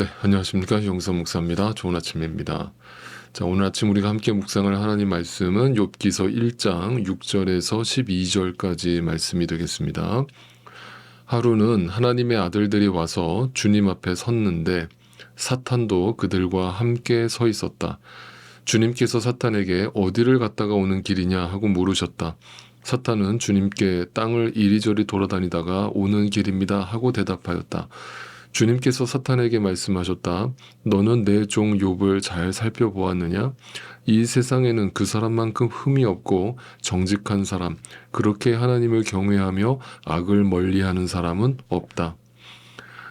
네, 안녕하십니까. 영선 목사입니다. 좋은 아침입니다. 자, 오늘 아침 우리가 함께 묵상할 하나님 말씀은 욥기서 1장 6절에서 12절까지 말씀이 되겠습니다. 하루는 하나님의 아들들이 와서 주님 앞에 섰는데 사탄도 그들과 함께 서 있었다. 주님께서 사탄에게 어디를 갔다가 오는 길이냐 하고 물으셨다. 사탄은 주님께 땅을 이리저리 돌아다니다가 오는 길입니다 하고 대답하였다. 주님께서 사탄에게 말씀하셨다. 너는 내 종 욥을 잘 살펴보았느냐? 이 세상에는 그 사람만큼 흠이 없고 정직한 사람, 그렇게 하나님을 경외하며 악을 멀리하는 사람은 없다.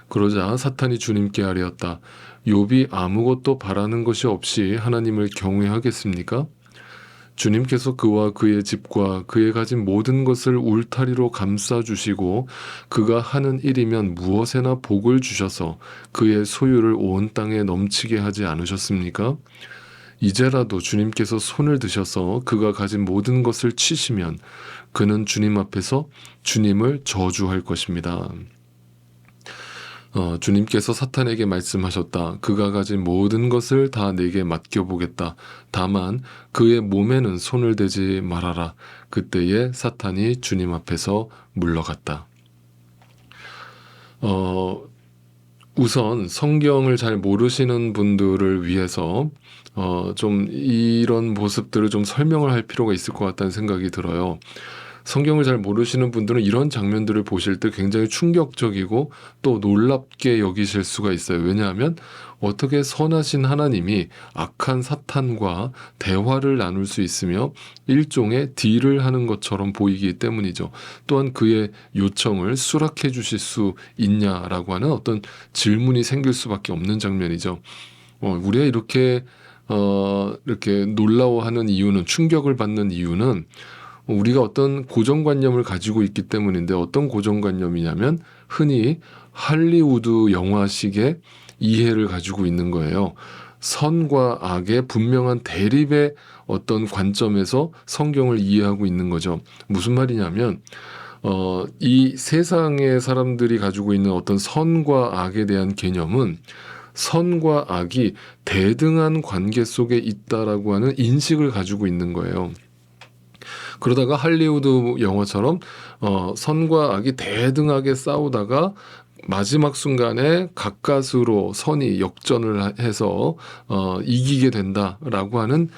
그러자 사탄이 주님께 아뢰었다. 욥이 아무것도 바라는 것이 없이 하나님을 경외하겠습니까? 주님께서 그와 그의 집과 그의 가진 모든 것을 울타리로 감싸주시고 그가 하는 일이면 무엇에나 복을 주셔서 그의 소유를 온 땅에 넘치게 하지 않으셨습니까? 이제라도 주님께서 손을 드셔서 그가 가진 모든 것을 치시면 그는 주님 앞에서 주님을 저주할 것입니다. 주님께서 사탄에게 말씀하셨다. 그가 가진 모든 것을 다 내게 맡겨보겠다. 다만 그의 몸에는 손을 대지 말아라. 그때에 사탄이 주님 앞에서 물러갔다. 우선 성경을 잘 모르시는 분들을 위해서 좀 이런 모습들을 좀 설명을 할 필요가 있을 것 같다는 생각이 들어요. 성경을 잘 모르시는 분들은 이런 장면들을 보실 때 굉장히 충격적이고 또 놀랍게 여기실 수가 있어요. 왜냐하면 어떻게 선하신 하나님이 악한 사탄과 대화를 나눌 수 있으며 일종의 딜을 하는 것처럼 보이기 때문이죠. 또한 그의 요청을 수락해 주실 수 있냐라고 하는 어떤 질문이 생길 수밖에 없는 장면이죠. 우리가 이렇게 놀라워하는 이유는, 충격을 받는 이유는 우리가 어떤 고정관념을 가지고 있기 때문인데, 어떤 고정관념이냐면 흔히 할리우드 영화식의 이해를 가지고 있는 거예요. 선과 악의 분명한 대립의 어떤 관점에서 성경을 이해하고 있는 거죠. 무슨 말이냐면 이 세상의 사람들이 가지고 있는 어떤 선과 악에 대한 개념은 선과 악이 대등한 관계 속에 있다라고 하는 인식을 가지고 있는 거예요. 그러다가 할리우드 영화처럼 선과 악이 대등하게 싸우다가 마지막 순간에 가까스로 선이 역전을 해서 이기게 된다라고 하는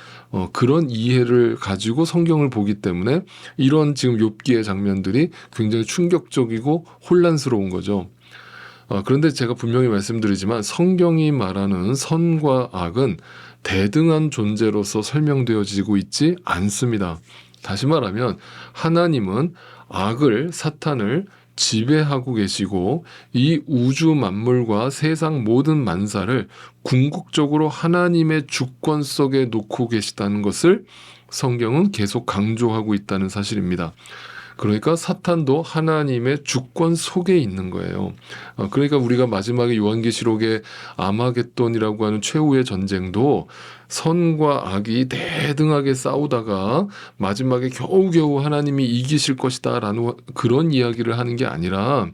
그런 이해를 가지고 성경을 보기 때문에 이런 지금 욥기의 장면들이 굉장히 충격적이고 혼란스러운 거죠. 그런데 제가 분명히 말씀드리지만 성경이 말하는 선과 악은 대등한 존재로서 설명되어지고 있지 않습니다. 다시 말하면 하나님은 악을, 사탄을 지배하고 계시고 이 우주 만물과 세상 모든 만사를 궁극적으로 하나님의 주권 속에 놓고 계시다는 것을 성경은 계속 강조하고 있다는 사실입니다. 그러니까 사탄도 하나님의 주권 속에 있는 거예요. 그러니까 우리가 마지막에 요한계시록의 아마겟돈이라고 하는 최후의 전쟁도 선과 악이 대등하게 싸우다가 마지막에 겨우겨우 하나님이 이기실 것이다 라는 그런 이야기를 하는 게 아니라,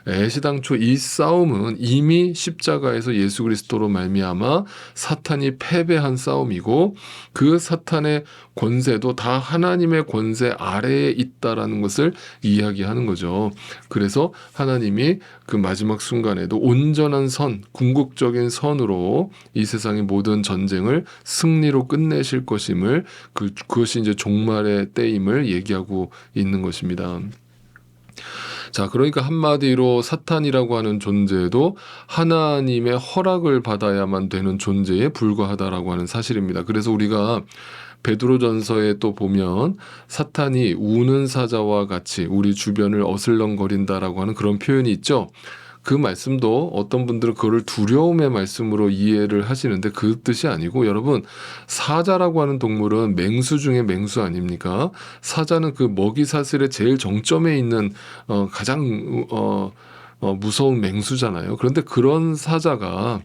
애시당초 이 싸움은 이미 십자가에서 예수 그리스도로 말미암아 사탄이 패배한 싸움이고 그 사탄의 권세도 다 하나님의 권세 아래에 있다라는 것을 이야기하는 거죠. 그래서 하나님이 그 마지막 순간에도 온전한 선, 궁극적인 선으로 이 세상의 모든 전쟁을 승리로 끝내실 것임을, 그것이 이제 종말의 때임을 얘기하고 있는 것입니다. 자, 그러니까 한마디로 사탄이라고 하는 존재도 하나님의 허락을 받아야만 되는 존재에 불과하다라고 하는 사실입니다. 그래서 우리가 베드로전서에 또 보면 사탄이 우는 사자와 같이 우리 주변을 어슬렁거린다라고 하는 그런 표현이 있죠. 그 말씀도 어떤 분들은 그거를 두려움의 말씀으로 이해를 하시는데 그 뜻이 아니고, 여러분, 사자라고 하는 동물은 맹수 중에 맹수 아닙니까? 사자는 그 먹이 사슬의 제일 정점에 있는 가장 무서운 맹수잖아요. 그런데 그런 사자가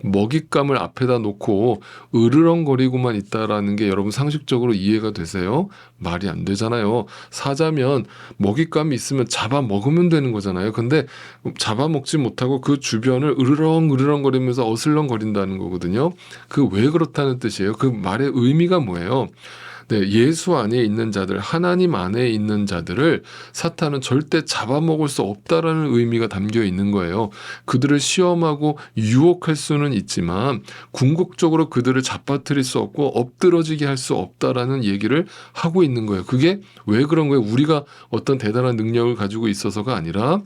먹잇감을 앞에다 놓고 으르렁거리고만 있다라는 게 여러분 상식적으로 이해가 되세요? 말이 안 되잖아요. 사자면 먹잇감이 있으면 잡아 먹으면 되는 거잖아요. 근데 잡아먹지 못하고 그 주변을 으르렁거리면서 어슬렁거린다는 거거든요. 그 왜 그렇다는 뜻이에요? 그 말의 의미가 뭐예요? 네, 예수 안에 있는 자들, 하나님 안에 있는 자들을 사탄은 절대 잡아먹을 수 없다라는 의미가 담겨 있는 거예요. 그들을 시험하고 유혹할 수는 있지만 궁극적으로 그들을 잡아뜨릴 수 없고 엎드러지게 할 수 없다라는 얘기를 하고 있는 거예요. 그게 왜 그런 거예요? 우리가 어떤 대단한 능력을 가지고 있어서가 아니라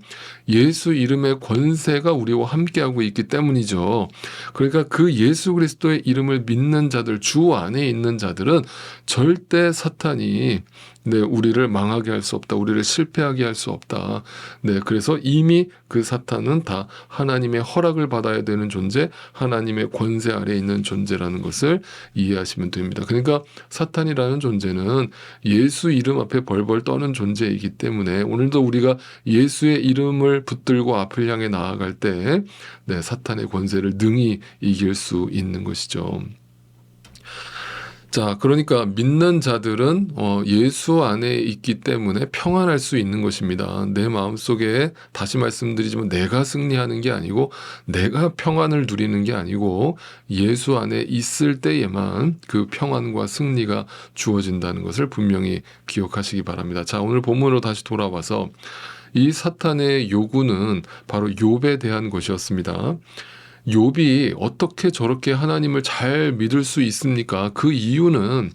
예수 이름의 권세가 우리와 함께하고 있기 때문이죠. 그러니까 그 예수 그리스도의 이름을 믿는 자들, 주 안에 있는 자들은 절대 사탄이 우리를 망하게 할 수 없다. 우리를 실패하게 할 수 없다. 그래서 이미 그 사탄은 다 하나님의 허락을 받아야 되는 존재, 하나님의 권세 아래에 있는 존재라는 것을 이해하시면 됩니다. 그러니까 사탄이라는 존재는 예수 이름 앞에 벌벌 떠는 존재이기 때문에 오늘도 우리가 예수의 이름을 붙들고 앞을 향해 나아갈 때 사탄의 권세를 능히 이길 수 있는 것이죠. 자, 그러니까 믿는 자들은 예수 안에 있기 때문에 평안할 수 있는 것입니다. 내 마음속에 다시 말씀드리지만 내가 승리하는 게 아니고 내가 평안을 누리는 게 아니고 예수 안에 있을 때에만 그 평안과 승리가 주어진다는 것을 분명히 기억하시기 바랍니다. 자, 오늘 본문으로 다시 돌아와서 이 사탄의 요구는 바로 욥에 대한 것이었습니다. 욥이 어떻게 저렇게 하나님을 잘 믿을 수 있습니까? 그 이유는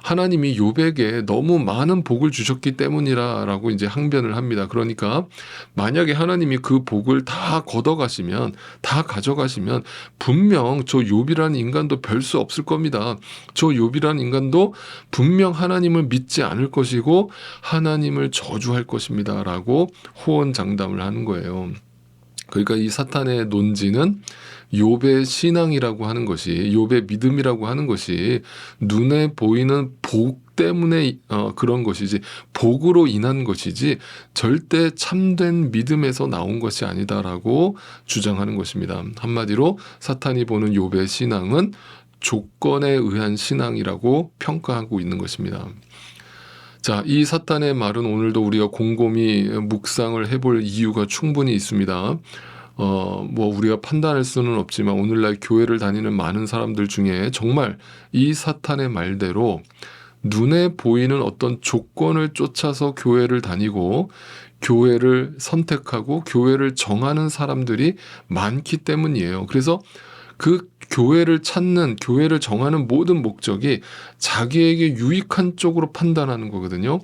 하나님이 욥에게 너무 많은 복을 주셨기 때문이라고 이제 항변을 합니다. 그러니까 만약에 하나님이 그 복을 다 걷어가시면, 다 가져가시면 분명 저 욥이라는 인간도 별 수 없을 겁니다. 저 욥이라는 인간도 분명 하나님을 믿지 않을 것이고 하나님을 저주할 것입니다라고 호언장담을 하는 거예요. 그러니까 이 사탄의 논지는 욥의 신앙이라고 하는 것이, 욥의 믿음이라고 하는 것이 눈에 보이는 복 때문에 그런 것이지, 복으로 인한 것이지 절대 참된 믿음에서 나온 것이 아니다라고 주장하는 것입니다. 한마디로 사탄이 보는 욥의 신앙은 조건에 의한 신앙이라고 평가하고 있는 것입니다. 자, 이 사탄의 말은 오늘도 우리가 곰곰이 묵상을 해볼 이유가 충분히 있습니다. 우리가 판단할 수는 없지만 오늘날 교회를 다니는 많은 사람들 중에 정말 이 사탄의 말대로 눈에 보이는 어떤 조건을 쫓아서 교회를 다니고 교회를 선택하고 교회를 정하는 사람들이 많기 때문이에요. 그래서 그 교회를 찾는, 교회를 정하는 모든 목적이 자기에게 유익한 쪽으로 판단하는 거거든요.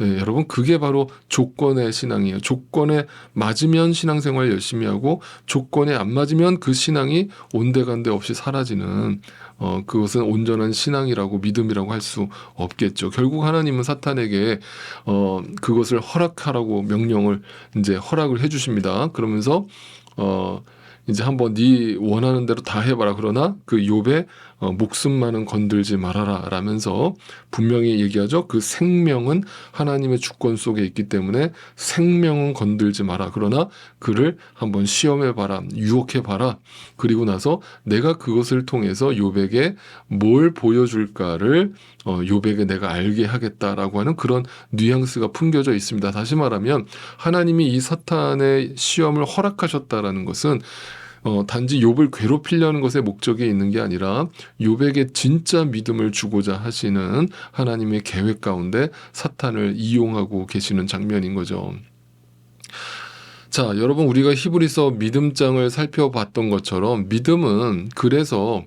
여러분, 그게 바로 조건의 신앙이에요. 조건에 맞으면 신앙생활 열심히 하고 조건에 안 맞으면 그 신앙이 온데간데 없이 사라지는 그것은 온전한 신앙이라고, 믿음이라고 할 수 없겠죠. 결국 하나님은 사탄에게 그것을 허락하라고 명령을 이제 허락을 해주십니다. 그러면서 이제 한번 네 원하는 대로 다 해봐라. 그러나 그 욥의 목숨만은 건들지 말아라 라면서 분명히 얘기하죠. 그 생명은 하나님의 주권 속에 있기 때문에 생명은 건들지 마라. 그러나 그를 한번 시험해봐라. 유혹해봐라. 그리고 나서 내가 그것을 통해서 욥에게 뭘 보여줄까를 욥에게 내가 알게 하겠다라고 하는 그런 뉘앙스가 풍겨져 있습니다. 다시 말하면 하나님이 이 사탄의 시험을 허락하셨다라는 것은 단지 욥을 괴롭히려는 것에 목적이 있는 게 아니라 욥에게 진짜 믿음을 주고자 하시는 하나님의 계획 가운데 사탄을 이용하고 계시는 장면인 거죠. 자, 여러분, 우리가 히브리서 믿음장을 살펴봤던 것처럼 믿음은 그래서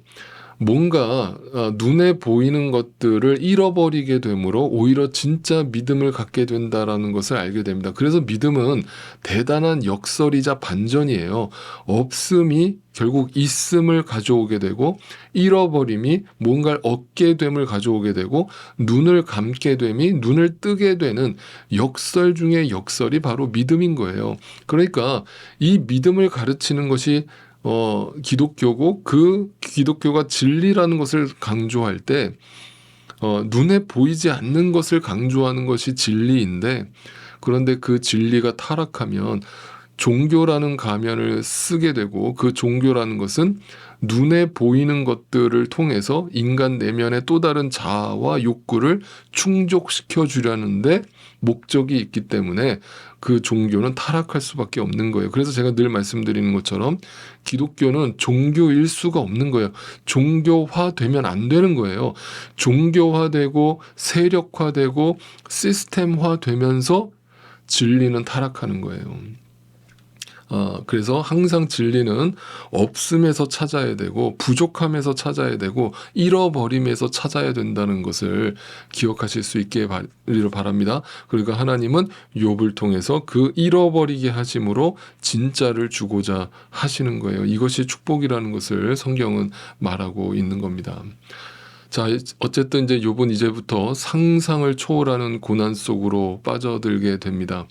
뭔가 눈에 보이는 것들을 잃어버리게 되므로 오히려 진짜 믿음을 갖게 된다라는 것을 알게 됩니다. 그래서 믿음은 대단한 역설이자 반전이에요. 없음이 결국 있음을 가져오게 되고 잃어버림이 뭔가를 얻게 됨을 가져오게 되고 눈을 감게 됨이 눈을 뜨게 되는 역설 중의 역설이 바로 믿음인 거예요. 그러니까 이 믿음을 가르치는 것이 기독교고 그 기독교가 진리라는 것을 강조할 때 눈에 보이지 않는 것을 강조하는 것이 진리인데 그런데 그 진리가 타락하면 종교라는 가면을 쓰게 되고, 그 종교라는 것은 눈에 보이는 것들을 통해서 인간 내면의 또 다른 자아와 욕구를 충족시켜 주려는데 목적이 있기 때문에 그 종교는 타락할 수밖에 없는 거예요. 그래서 제가 늘 말씀드리는 것처럼 기독교는 종교일 수가 없는 거예요. 종교화되면 안 되는 거예요. 종교화되고 세력화되고 시스템화되면서 진리는 타락하는 거예요. 그래서 항상 진리는 없음에서 찾아야 되고, 부족함에서 찾아야 되고, 잃어버림에서 찾아야 된다는 것을 기억하실 수 있게 바라기를 바랍니다. 그러니까 하나님은 욥을 통해서 그 잃어버리게 하심으로 진짜를 주고자 하시는 거예요. 이것이 축복이라는 것을 성경은 말하고 있는 겁니다. 자, 어쨌든 이제 욥은 이제부터 상상을 초월하는 고난 속으로 빠져들게 됩니다.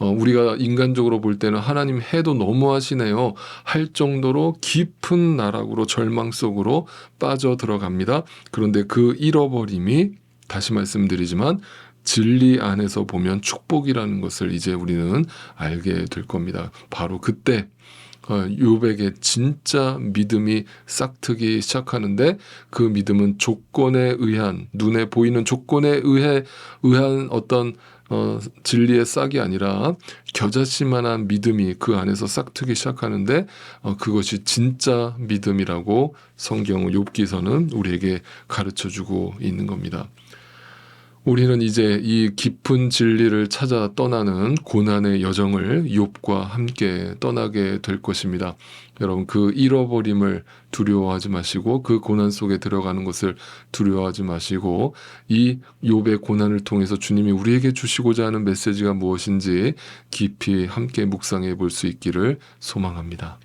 우리가 인간적으로 볼 때는 하나님 해도 너무하시네요 할 정도로 깊은 나락으로, 절망 속으로 빠져 들어갑니다. 그런데 그 잃어버림이, 다시 말씀드리지만, 진리 안에서 보면 축복이라는 것을 이제 우리는 알게 될 겁니다. 바로 그때 욥에게 진짜 믿음이 싹트기 시작하는데, 그 믿음은 조건에 의한, 눈에 보이는 조건에 의한 어떤 진리의 싹이 아니라 겨자씨만한 믿음이 그 안에서 싹트기 시작하는데, 그것이 진짜 믿음이라고 성경 욥기서는 우리에게 가르쳐주고 있는 겁니다. 우리는 이제 이 깊은 진리를 찾아 떠나는 고난의 여정을 욥과 함께 떠나게 될 것입니다. 여러분, 그 잃어버림을 두려워하지 마시고, 그 고난 속에 들어가는 것을 두려워하지 마시고, 이 욥의 고난을 통해서 주님이 우리에게 주시고자 하는 메시지가 무엇인지 깊이 함께 묵상해 볼 수 있기를 소망합니다.